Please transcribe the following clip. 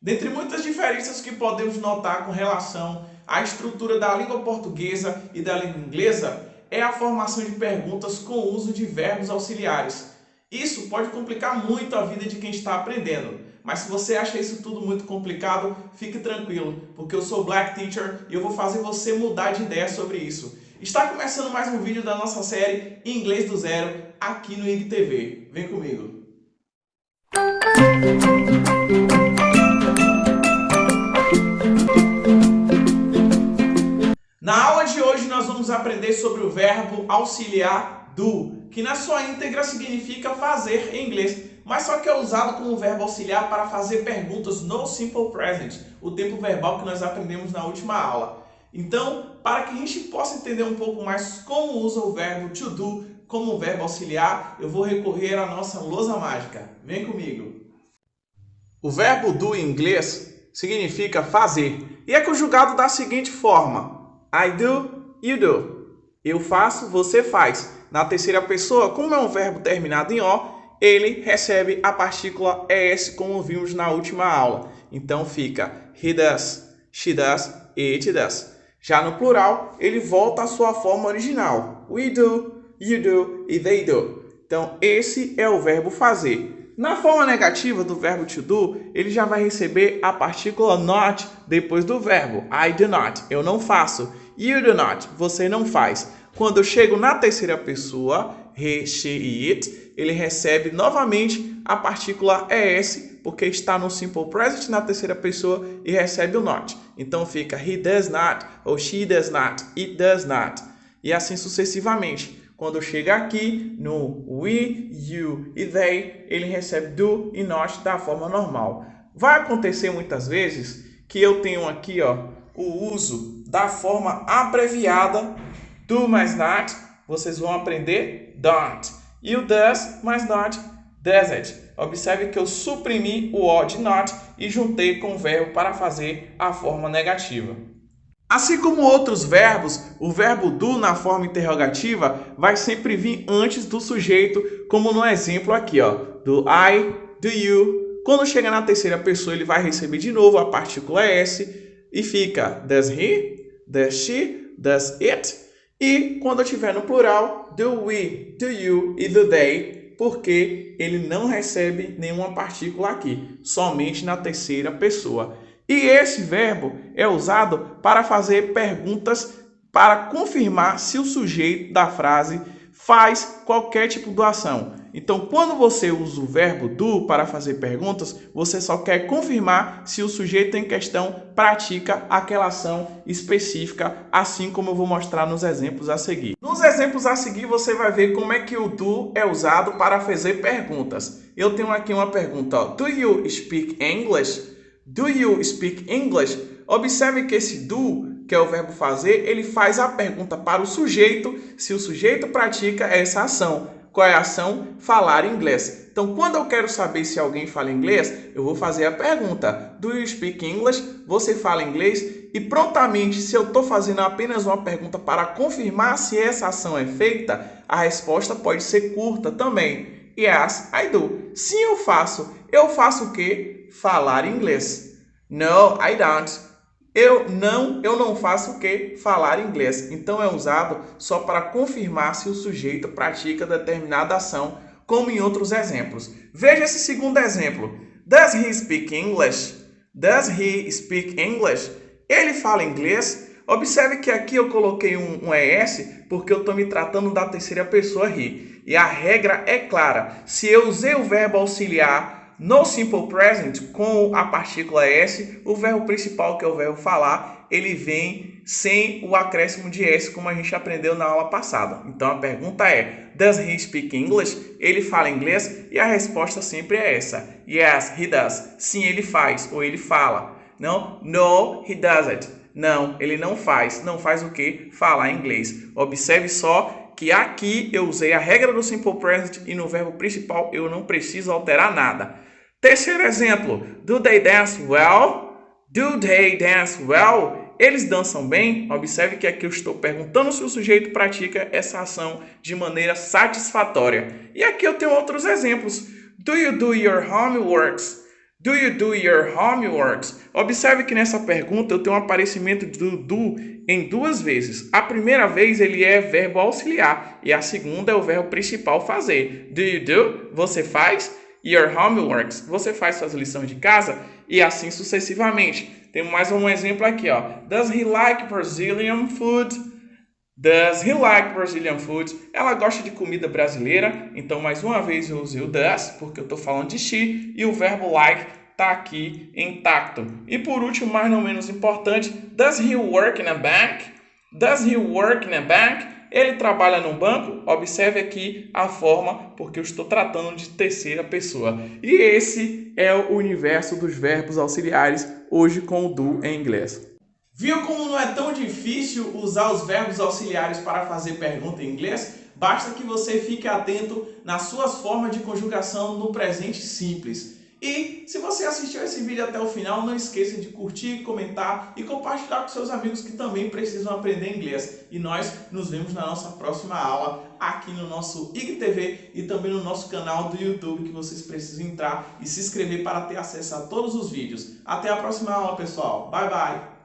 Dentre muitas diferenças que podemos notar com relação à estrutura da língua portuguesa e da língua inglesa é a formação de perguntas com o uso de verbos auxiliares. Isso pode complicar muito a vida de quem está aprendendo, mas se você acha isso tudo muito complicado, fique tranquilo, porque eu sou Black Teacher e eu vou fazer você mudar de ideia sobre isso. Está começando mais um vídeo da nossa série Inglês do Zero aqui no IGTV. Vem comigo! Na aula de hoje nós vamos aprender sobre o verbo auxiliar do, que na sua íntegra significa fazer em inglês, mas só que é usado como verbo auxiliar para fazer perguntas no simple present, o tempo verbal que nós aprendemos na última aula. Então, para que a gente possa entender um pouco mais como usa o verbo to do como verbo auxiliar, eu vou recorrer à nossa lousa mágica. Vem comigo! O verbo do em inglês significa fazer e é conjugado da seguinte forma: I do, you do. Eu faço, você faz. Na terceira pessoa, como é um verbo terminado em O, ele recebe a partícula ES, como vimos na última aula. Então fica he does, she does, it does. Já no plural, ele volta à sua forma original. We do, you do e they do. Então esse é o verbo fazer. Na forma negativa do verbo to do, ele já vai receber a partícula not depois do verbo. I do not, eu não faço. You do not, você não faz. Quando eu chego na terceira pessoa, he, she e it, ele recebe novamente a partícula es, porque está no simple present na terceira pessoa e recebe o not. Então fica he does not, ou she does not, it does not. E assim sucessivamente. Quando chega aqui no we, you e they, ele recebe do e not da forma normal. Vai acontecer muitas vezes que eu tenho aqui o uso da forma abreviada do mais not, vocês vão aprender don't. E o does mais not, doesn't. Observe que eu suprimi o O de not e juntei com o verbo para fazer a forma negativa. Assim como outros verbos, o verbo do na forma interrogativa vai sempre vir antes do sujeito, como no exemplo aqui, do I, do you. Quando chega na terceira pessoa, ele vai receber de novo a partícula S e fica does he, does she, does it. E quando eu estiver no plural, do we, do you e do they, porque ele não recebe nenhuma partícula aqui, somente na terceira pessoa. E esse verbo é usado para fazer perguntas para confirmar se o sujeito da frase faz qualquer tipo de ação. Então, quando você usa o verbo do para fazer perguntas, você só quer confirmar se o sujeito em questão pratica aquela ação específica, assim como eu vou mostrar nos exemplos a seguir. Nos exemplos a seguir, você vai ver como é que o do é usado para fazer perguntas. Eu tenho aqui uma pergunta, do you speak English? Do you speak English? Observe que esse do, que é o verbo fazer, ele faz a pergunta para o sujeito, se o sujeito pratica essa ação. Qual é a ação? Falar inglês. Então, quando eu quero saber se alguém fala inglês, eu vou fazer a pergunta: do you speak English? Você fala inglês? E prontamente, se eu estou fazendo apenas uma pergunta para confirmar se essa ação é feita, a resposta pode ser curta também. Yes, I do. Sim, eu faço. Eu faço o quê? Falar inglês. No, I don't. Eu não faço o quê? Falar inglês. Então é usado só para confirmar se o sujeito pratica determinada ação, como em outros exemplos. Veja esse segundo exemplo. Does he speak English? Does he speak English? Ele fala inglês? Observe que aqui eu coloquei um ES porque eu estou me tratando da terceira pessoa he. E a regra é clara. Se eu usei o verbo auxiliar no simple present com a partícula S, o verbo principal, que é o verbo falar, ele vem sem o acréscimo de S, como a gente aprendeu na aula passada. Então a pergunta é: does he speak English? Ele fala inglês? E a resposta sempre é essa: yes, he does. Sim, ele faz ou ele fala. Não, no, he doesn't. Não, ele não faz. Não faz o quê? Falar inglês. Observe só que aqui eu usei a regra do simple present e no verbo principal eu não preciso alterar nada. Terceiro exemplo. Do they dance well? Do they dance well? Eles dançam bem? Observe que aqui eu estou perguntando se o sujeito pratica essa ação de maneira satisfatória. E aqui eu tenho outros exemplos. Do you do your homeworks? Do you do your homeworks? Observe que nessa pergunta eu tenho um aparecimento do em duas vezes. A primeira vez ele é verbo auxiliar e a segunda é o verbo principal fazer. Do you do? Você faz. Your homeworks? Você faz suas lições de casa e assim sucessivamente. Tem mais um exemplo aqui, ó. Does he like Brazilian food? Does he like Brazilian food? Ela gosta de comida brasileira. Então, mais uma vez, eu usei o does, porque eu estou falando de she, e o verbo like está aqui intacto. E por último, mas não menos importante, does he work in a bank? Does he work in a bank? Ele trabalha no banco? Observe aqui a forma, porque eu estou tratando de terceira pessoa. E esse é o universo dos verbos auxiliares, hoje com o do em inglês. Viu como não é tão difícil usar os verbos auxiliares para fazer pergunta em inglês? Basta que você fique atento nas suas formas de conjugação no presente simples. E se você assistiu esse vídeo até o final, não esqueça de curtir, comentar e compartilhar com seus amigos que também precisam aprender inglês. E nós nos vemos na nossa próxima aula aqui no nosso IGTV e também no nosso canal do YouTube, que vocês precisam entrar e se inscrever para ter acesso a todos os vídeos. Até a próxima aula, pessoal. Bye, bye!